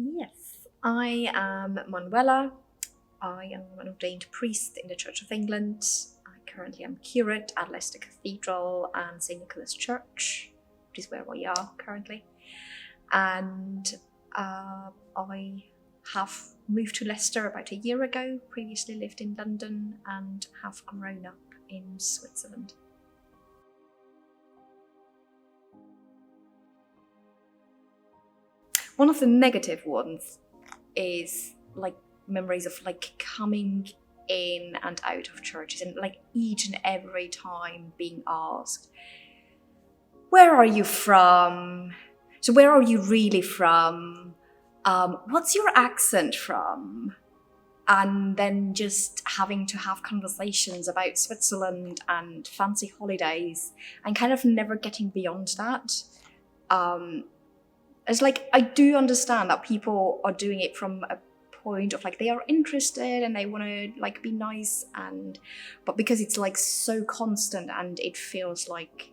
Yes, I am Manuela. I am an ordained priest in the Church of England. I currently am curate at Leicester Cathedral and St Nicholas Church, which is where we are currently. And I have moved to Leicester about a year ago, previously lived in London, and have grown up in Switzerland. One of the negative ones is like memories of like coming in and out of churches and like each and every time being asked, where are you from? So where are you really from? What's your accent from? And then just having to have conversations about Switzerland and fancy holidays and kind of never getting beyond that. It's like, I do understand that people are doing it from a point of like they are interested and they want to like be nice, but because it's like so constant and it feels like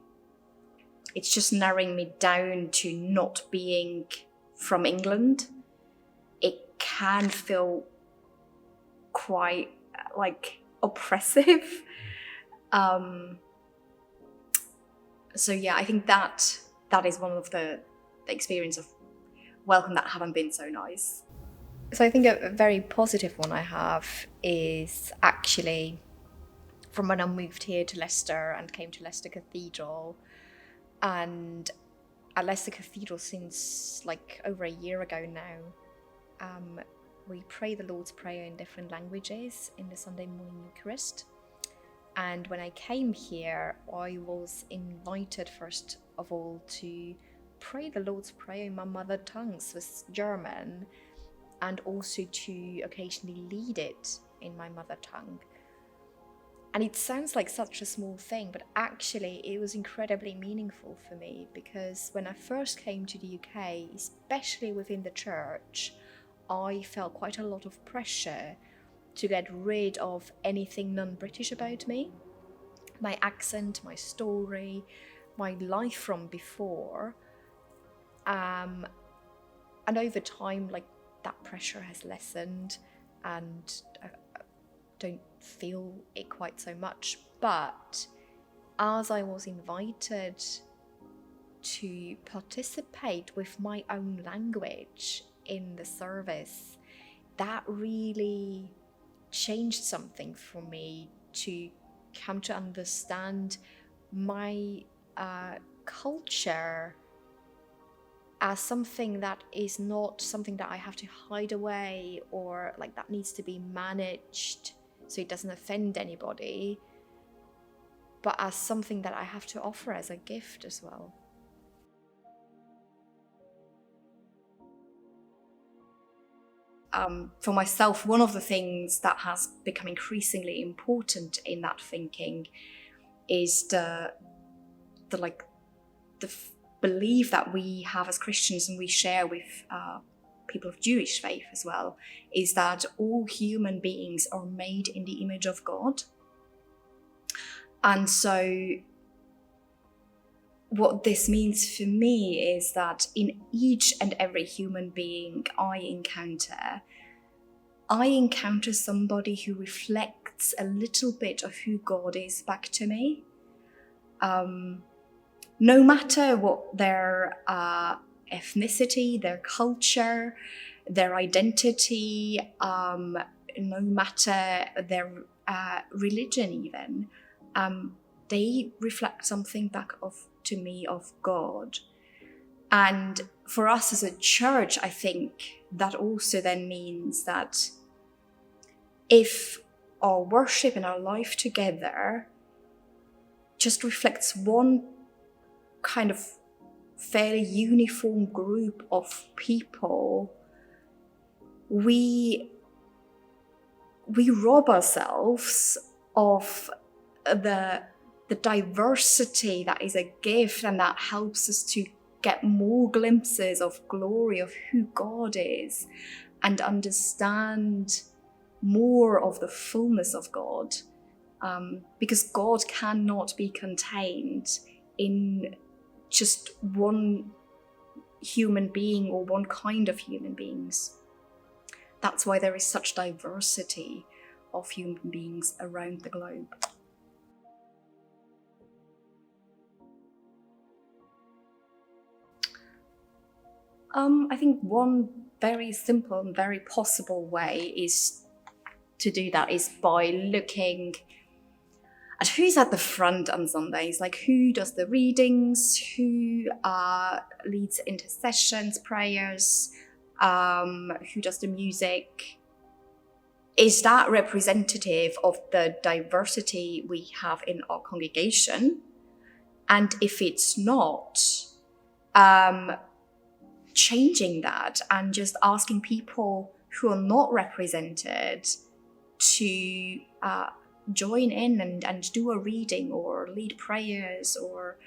it's just narrowing me down to not being from England, it can feel quite like oppressive. So yeah, I think that is one of the experience of welcome that haven't been so nice. So I think a very positive one I have is actually from when I moved here to Leicester and came to Leicester Cathedral. And at Leicester Cathedral since like over a year ago now, we pray the Lord's Prayer in different languages in the Sunday morning Eucharist. And when I came here, I was invited first of all to pray the Lord's Prayer in my mother tongue, Swiss German, and also to occasionally lead it in my mother tongue. And it sounds like such a small thing, but actually it was incredibly meaningful for me, because when I first came to the UK, especially within the church, I felt quite a lot of pressure to get rid of anything non-British about me. My accent, my story, my life from before. And over time, like, that pressure has lessened and I don't feel it quite so much. But as I was invited to participate with my own language in the service, that really changed something for me to come to understand my culture as something that is not something that I have to hide away or like that needs to be managed so it doesn't offend anybody, but as something that I have to offer as a gift as well. For myself, one of the things that has become increasingly important in that thinking is the belief that we have as Christians and we share with people of Jewish faith as well, is that all human beings are made in the image of God. And so what this means for me is that in each and every human being I encounter somebody who reflects a little bit of who God is back to me. No matter what their ethnicity, their culture, their identity, no matter their religion even, they reflect something back to me of God. And for us as a church, I think that also then means that if our worship and our life together just reflects one kind of fairly uniform group of people, we rob ourselves of the diversity that is a gift and that helps us to get more glimpses of glory of who God is and understand more of the fullness of God, because God cannot be contained in just one human being or one kind of human beings. That's why there is such diversity of human beings around the globe. I think one very simple and very possible way is to do that is by looking at who's at the front on Sundays, like who does the readings, who leads intercessions, prayers, who does the music. Is that representative of the diversity we have in our congregation? And if it's not, changing that and just asking people who are not represented to join in and do a reading or lead prayers or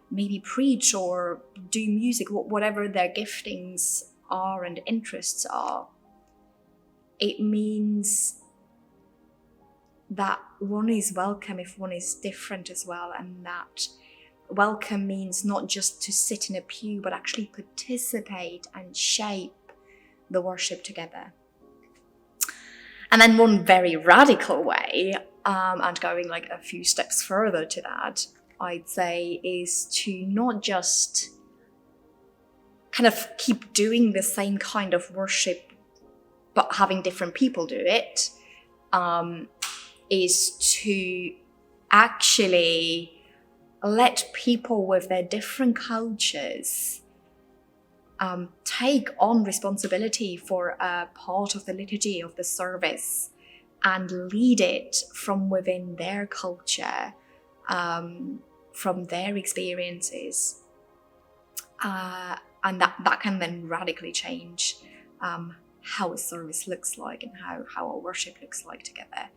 maybe preach or do music, whatever their giftings are and interests are. It means that one is welcome if one is different as well, and that welcome means not just to sit in a pew, but actually participate and shape the worship together. And then one very radical way, and going like a few steps further to that, I'd say, is to not just kind of keep doing the same kind of worship, but having different people do it, is to actually let people with their different cultures take on responsibility for a part of the liturgy of the service and lead it from within their culture, from their experiences. And that can then radically change how a service looks like and how our worship looks like together.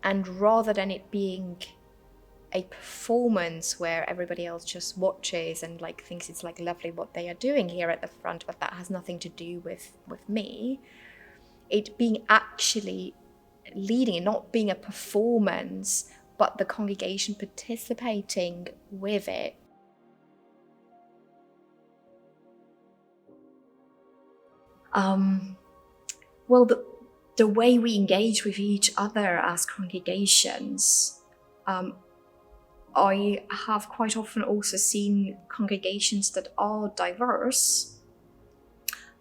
And rather than it being a performance where everybody else just watches and like thinks it's like lovely what they are doing here at the front, but that has nothing to do with me, it being actually leading and not being a performance, but the congregation participating with it. Well, the way we engage with each other as congregations, I have quite often also seen congregations that are diverse,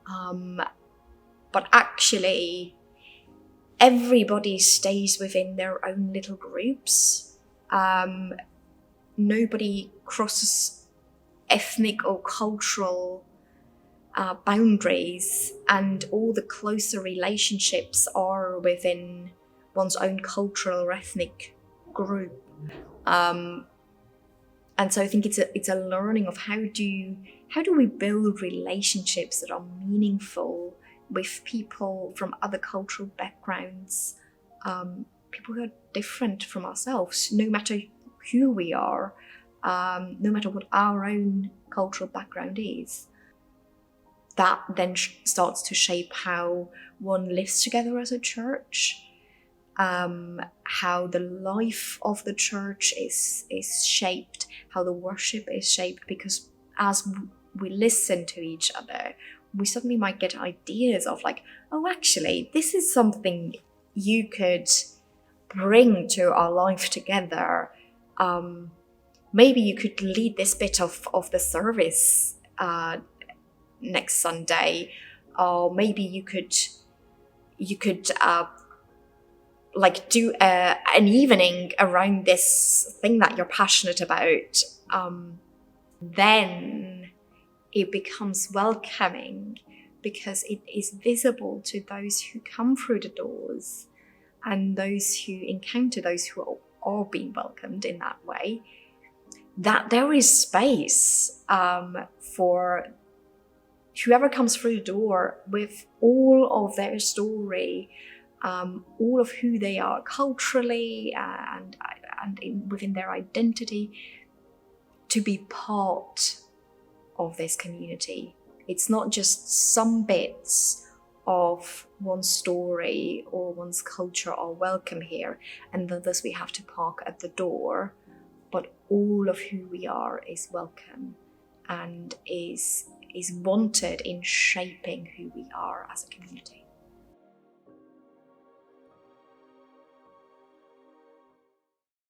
but actually everybody stays within their own little groups. Nobody crosses ethnic or cultural boundaries, and all the closer relationships are within one's own cultural or ethnic group. And so I think it's a learning of how do we build relationships that are meaningful with people from other cultural backgrounds, people who are different from ourselves, no matter who we are, no matter what our own cultural background is. That then starts to shape how one lives together as a church, how the life of the church is shaped, how the worship is shaped, because as we listen to each other, we suddenly might get ideas of like, oh, actually, this is something you could bring to our life together. Maybe you could lead this bit of the service next Sunday, or maybe you could like do an evening around this thing that you're passionate about. Then it becomes welcoming because it is visible to those who come through the doors and those who encounter those who are being welcomed in that way, that there is space for whoever comes through the door with all of their story, all of who they are culturally and within their identity, to be part of this community. It's not just some bits of one's story or one's culture are welcome here, and thus we have to park at the door, but all of who we are is welcome and is is wanted in shaping who we are as a community.